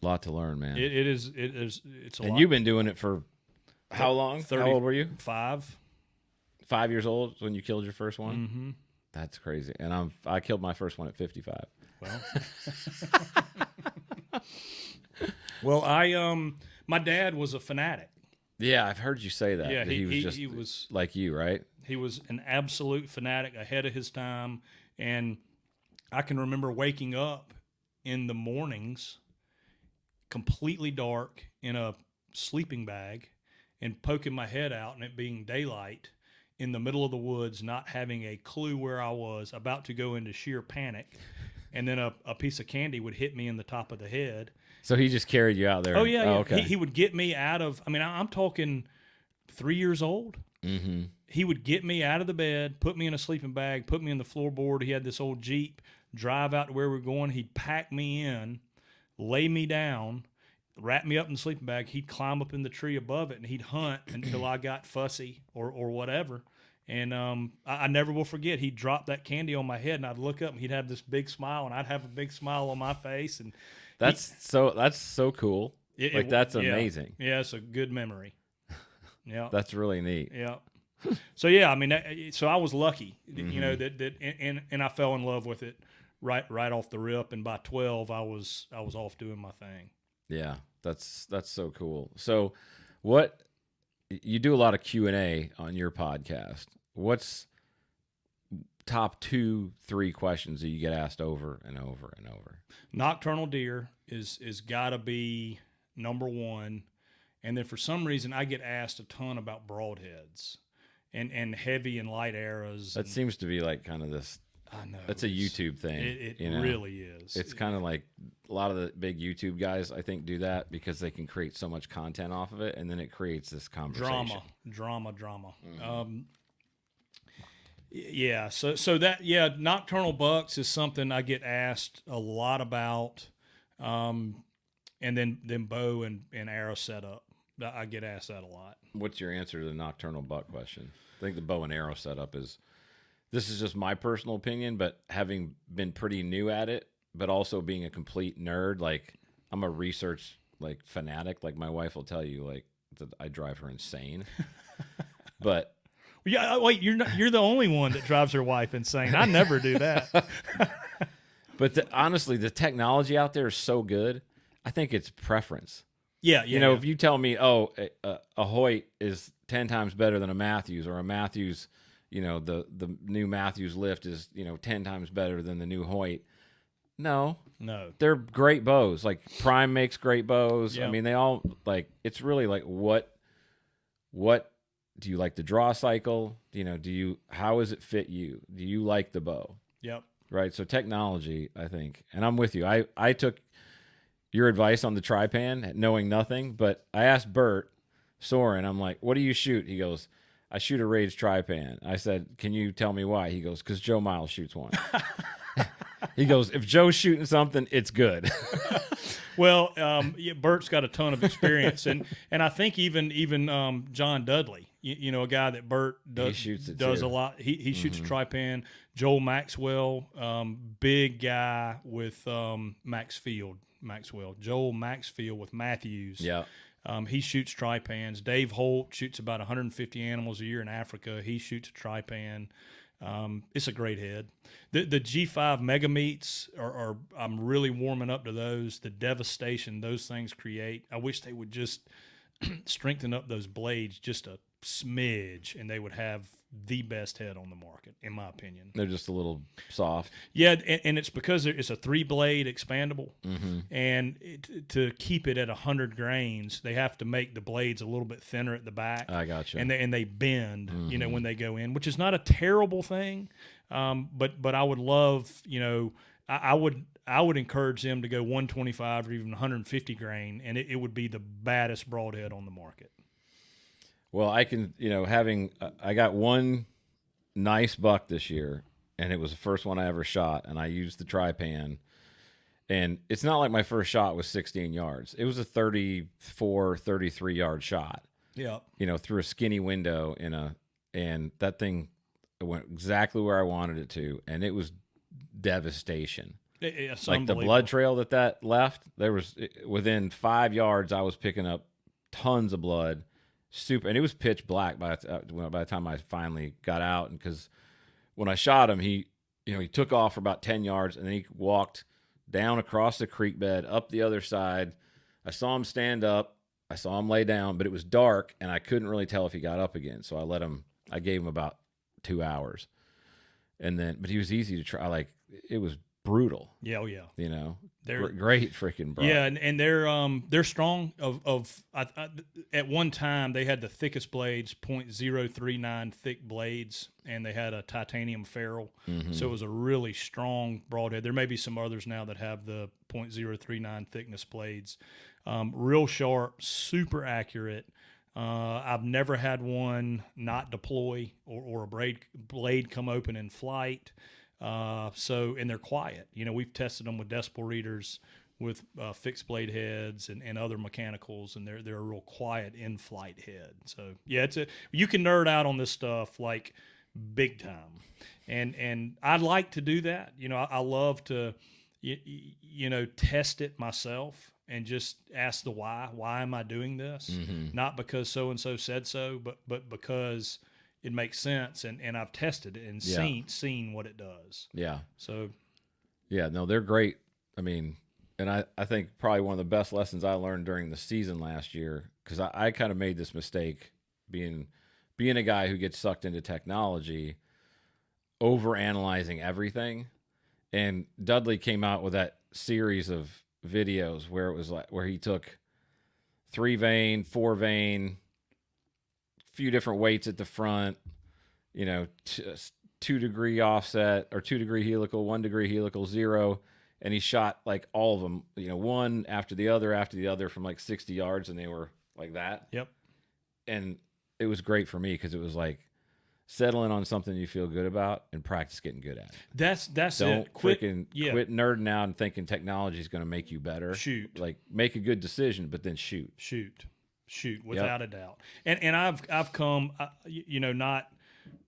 Lot to learn, man. It's a lot. And you've been doing it for how long? 30, how old were you? 5. 5 years old when you killed your first one? Mm-hmm. That's crazy. And I killed my first one at 55. Well, my dad was a fanatic. Yeah, I've heard you say that. Yeah, that he was like you, right? He was an absolute fanatic, ahead of his time. And I can remember waking up in the mornings, completely dark, in a sleeping bag, and poking my head out, and it being daylight, in the middle of the woods, not having a clue where I was, about to go into sheer panic, and then a piece of candy would hit me in the top of the head. So he just carried you out there. Oh yeah, yeah. Okay. He would get me out of. I'm talking 3 years old. Mm-hmm. He would get me out of the bed, put me in a sleeping bag, put me in the floorboard. He had this old Jeep. Drive out to where we're going. He'd pack me in, lay me down, wrap me up in the sleeping bag. He'd climb up in the tree above it, and he'd hunt until I got fussy or whatever. And I never will forget. He'd drop that candy on my head, and I'd look up, and he'd have this big smile, and I'd have a big smile on my face. And that's so cool. That's amazing. Yeah, it's a good memory. Yeah, that's really neat. Yeah. So yeah, so I was lucky, and I fell in love with it right off the rip. And by 12, I was off doing my thing. Yeah, that's so cool. So, what you do a lot of Q&A on your podcast. What's top 2-3 questions that you get asked over and over and over? Nocturnal deer is got to be number one, and then for some reason I get asked a ton about broadheads and heavy and light arrows. That seems to be like kind of this. I know. That's a YouTube thing. It really is. It's kind of like a lot of the big YouTube guys, I think, do that because they can create so much content off of it, and then it creates this conversation. Drama. Mm-hmm. Yeah. So that nocturnal bucks is something I get asked a lot about, and then bow and arrow setup. I get asked that a lot. What's your answer to the nocturnal buck question? I think the bow and arrow setup is. This is just my personal opinion, but having been pretty new at it, but also being a complete nerd, like I'm a research fanatic. Like my wife will tell you, that I drive her insane. But yeah, wait, you're the only one that drives her wife insane. I never do that. But honestly, the technology out there is so good. I think it's preference. Yeah. If you tell me, a Hoyt is 10 times better than a Matthews, or a Matthews. The new Matthews lift is, 10 times better than the new Hoyt. No. They're great bows. Like Prime makes great bows. Yep. They all it's really what do you like the draw cycle? How does it fit you? Do you like the bow? Yep. Right. So technology, I think, and I'm with you. I took your advice on the Trypan knowing nothing, but I asked Bert Soren, I'm like, what do you shoot? He goes, I shoot a Rage Trypan. I said, can you tell me why? He goes, because Joe Miles shoots one. He goes, if Joe's shooting something, it's good. Well, Bert's got a ton of experience, and I think even John Dudley, a guy that Bert does a lot. He shoots a Trypan. Joel Maxwell, big guy with Maxwell. Joel Maxfield with Matthews. Yeah. He shoots Trypans. Dave Holt shoots about 150 animals a year in Africa. He shoots a Trypan. It's a great head. The G5 mega meats are I'm really warming up to those. The devastation those things create. I wish they would just strengthen up those blades just a smidge, and they would have the best head on the market, in my opinion. They're just a little soft. Yeah, and it's because it's a 3-blade expandable, and to keep it at 100 grains, they have to make the blades a little bit thinner at the back. I got you. And they bend, when they go in, which is not a terrible thing, but I would love, I would encourage them to go 125 or even 150 grain, and it would be the baddest broadhead on the market. Well, I can, I got one nice buck this year, and it was the first one I ever shot, and I used the tri-pan. And it's not like my first shot was 16 yards. It was a 34, 33-yard shot. Yeah. Through a skinny window and that thing went exactly where I wanted it to, and it was devastation. It's like the blood trail that left, there was within 5 yards, I was picking up tons of blood. And it was pitch black by the time I finally got out. And because when I shot him, he took off for about 10 yards, and then he walked down across the creek bed up the other side. I saw him stand up. I saw him lay down, but it was dark, and I couldn't really tell if he got up again. So I gave him about 2 hours, but he was easy to try. Like, it was brutal. Yeah, oh yeah. They're great freaking broad. Yeah, and they're strong. At one time they had the thickest blades, .039 thick blades, and they had a titanium ferrule, so it was a really strong broadhead. There may be some others now that have the .039 thickness blades. Real sharp, super accurate. I've never had one not deploy or a blade come open in flight. And they're quiet. We've tested them with decibel readers, with fixed blade heads and other mechanicals, and they're a real quiet in-flight head. So yeah, you can nerd out on this stuff like big time, and I'd like to do that. I love to test it myself and just ask the why. Why am I doing this? Not because so and so said so, but because it makes sense, and I've tested it and seen what it does. Yeah. So, yeah, no, they're great. I mean, and I think probably one of the best lessons I learned during the season last year, because I kind of made this mistake being a guy who gets sucked into technology, over-analyzing everything. And Dudley came out with that series of videos where it was where he took 3-vein, 4-vein, few different weights at the front, 2-degree offset or 2-degree helical, 1-degree helical, 0. And he shot like all of them, one after the other from like 60 yards, and they were like that. Yep. And it was great for me because it was like settling on something you feel good about and practice getting good at it. That's Don't quit nerding out and thinking technology is going to make you better. Shoot. Like, make a good decision, but then shoot. Without a doubt. And I've come,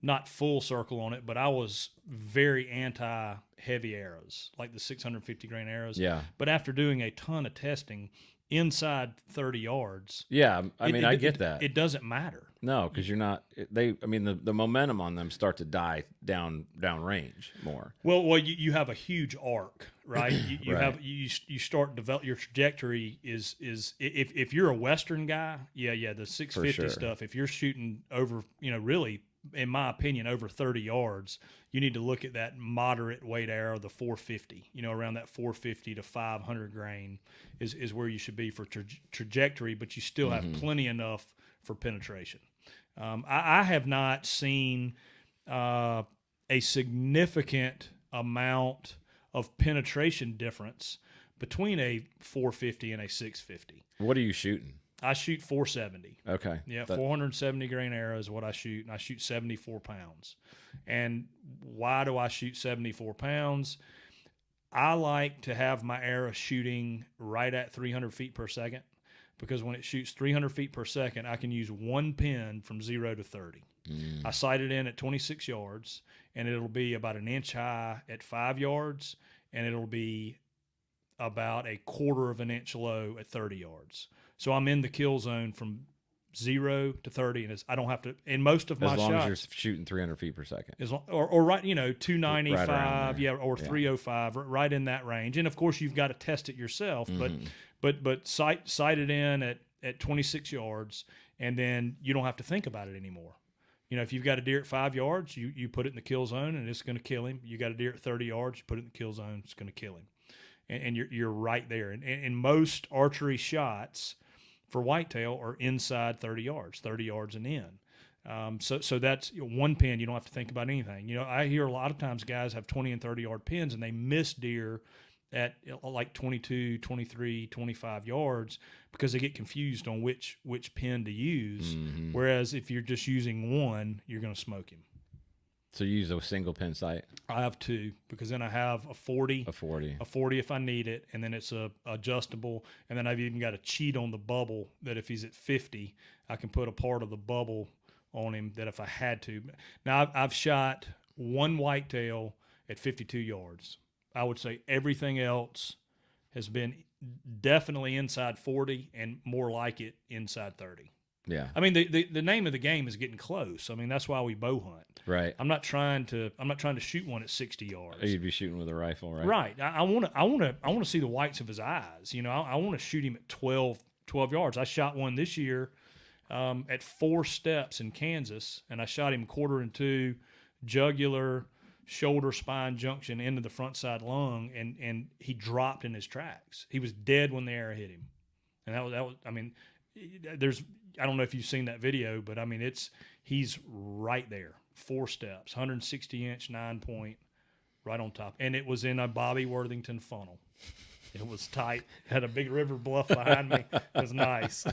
not full circle on it, but I was very anti heavy arrows, like the 650 grain arrows. Yeah. But after doing a ton of testing inside 30 yards. Yeah. I get that. It doesn't matter. No, because you're not, the momentum on them start to die down range more. Well, you have a huge arc, right? You Right. you start develop your trajectory is if you're a Western guy, the 650 sure. stuff. If you're shooting over, really, in my opinion, over 30 yards, you need to look at that moderate weight arrow, the 450. Around that 450 to 500 grain is where you should be for trajectory, but you still have plenty enough for penetration. I have not seen a significant amount of penetration difference between a 450 and a 650. What are you shooting? I shoot 470. Okay. Yeah, 470 grain arrow is what I shoot, and I shoot 74 pounds. And why do I shoot 74 pounds? I like to have my arrow shooting right at 300 feet per second, because when it shoots 300 feet per second, I can use one pin from 0 to 30. I sight it in at 26 yards, and it'll be about an inch high at 5 yards, and it'll be about a quarter of an inch low at 30 yards. So I'm in the kill zone from 0 to 30, and I don't have to. In most of my shots, as long as you're shooting 300 feet per second, or right, 295, right or 305, right in that range. And of course, you've got to test it yourself, but sight it in at 26 yards, and then you don't have to think about it anymore. If you've got a deer at 5 yards, you put it in the kill zone, and it's going to kill him. You got a deer at 30 yards, you put it in the kill zone, it's going to kill him, and you're right there. And most archery shots for whitetail are inside 30 yards and in. So that's one pin. You don't have to think about anything. I hear a lot of times guys have 20 and 30 yard pins, and they miss deer at like 22, 23, 25 yards because they get confused on which pin to use. Whereas if you're just using one, you're going to smoke him. So you use a single pin sight? I have two, because then I have a 40 if I need it, and then it's adjustable, and then I've even got a cheat on the bubble that if he's at 50, I can put a part of the bubble on him that if I had to. Now, I've shot one whitetail at 52 yards. I would say everything else has been definitely inside 40 and more like it inside 30. Yeah. I mean, the name of the game is getting close. I mean, that's why we bow hunt. Right. I'm not trying to shoot one at 60 yards. Or you'd be shooting with a rifle, right? Right. I want to see the whites of his eyes. I want to shoot him at 12 yards. I shot one this year at 4 steps in Kansas, and I shot him 1/4 jugular, shoulder, spine junction into the front side lung, and he dropped in his tracks. He was dead when the arrow hit him, and that was. I mean, I don't know if you've seen that video, but I mean, he's right there, 4 steps, 160-inch 9-point, right on top, and it was in a Bobby Worthington funnel. It was tight. Had a big river bluff behind me. It was nice.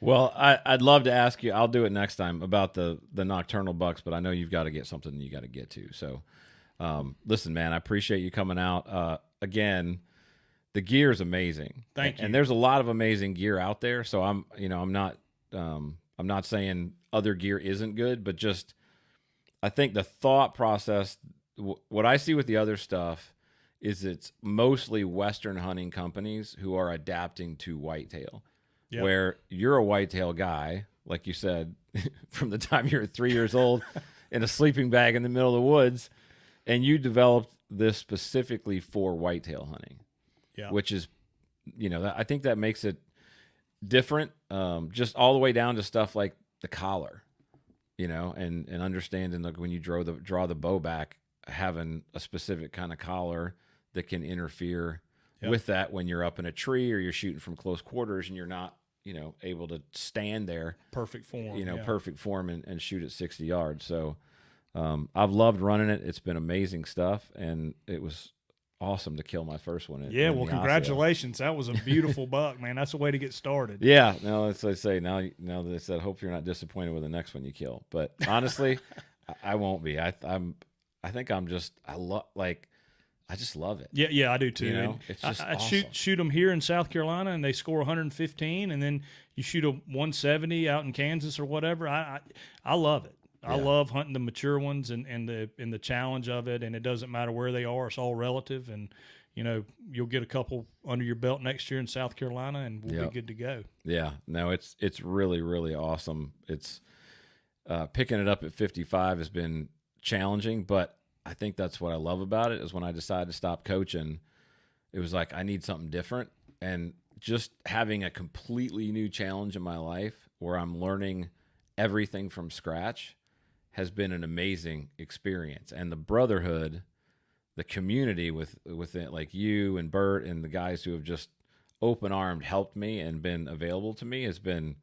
Well, I'd love to ask you. I'll do it next time about the nocturnal bucks, but I know you've got to get something you got to get to. So, listen, man, I appreciate you coming out. Again, the gear is amazing. Thank you. And there's a lot of amazing gear out there. So I'm not saying other gear isn't good, but just I think the thought process, what I see with the other stuff is it's mostly Western hunting companies who are adapting to whitetail. Yep. Where you're a whitetail guy, like you said, from the time you're 3 years old in a sleeping bag in the middle of the woods, and you developed this specifically for whitetail hunting, which is, I think that makes it different, just all the way down to stuff like the collar, and understanding, like, when you draw the bow back, having a specific kind of collar that can interfere with that when you're up in a tree or you're shooting from close quarters and you're not, able to stand there. Perfect form. Perfect form and shoot at 60 yards. So I've loved running it. It's been amazing stuff. And it was awesome to kill my first one. Well, congratulations. That was a beautiful buck, man. That's the way to get started. Yeah. No, as I say, now that they said, hope you're not disappointed with the next one you kill. But honestly, I won't be. I just love it. Yeah, I do too. It's just I awesome. shoot them here in South Carolina, and they score 115, and then you shoot a 170 out in Kansas or whatever. I love it. I love hunting the mature ones and the challenge of it, and it doesn't matter where they are. It's all relative, and you'll get a couple under your belt next year in South Carolina, and we'll be good to go. Yeah, no, it's really, really awesome. It's picking it up at 55 has been challenging, but I think that's what I love about it is when I decided to stop coaching, it was like I need something different. And just having a completely new challenge in my life where I'm learning everything from scratch has been an amazing experience. And the brotherhood, the community with it, like you and Bert and the guys who have just open-armed helped me and been available to me, has been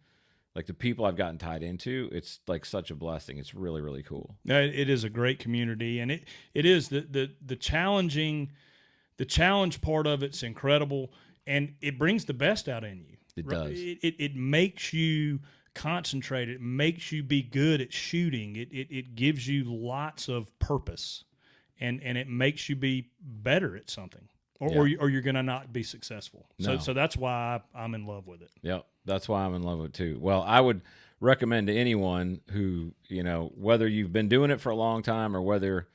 like the people I've gotten tied into. It's like such a blessing. It's really, really cool. It is a great community, and it is the challenge part of it's incredible, and it brings the best out in you. It does. It makes you concentrate. It makes you be good at shooting. It gives you lots of purpose, and it makes you be better at something, or you're going to not be successful. No. So that's why I'm in love with it. Yep. That's why I'm in love with it too. Well, I would recommend to anyone who, whether you've been doing it for a long time or whether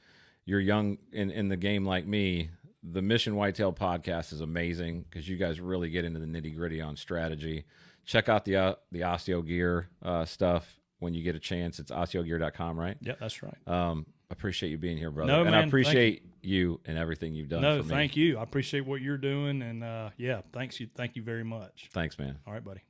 you're young in the game like me, the Mission Whitetail podcast is amazing because you guys really get into the nitty gritty on strategy. Check out the Asio Gear stuff when you get a chance. It's AsioGear.com, right? Yeah, that's right. Appreciate you being here, brother. No, and man, I appreciate you and everything you've done for me. Thank you. I appreciate what you're doing, and thank you very much. Thanks, man. All right, buddy.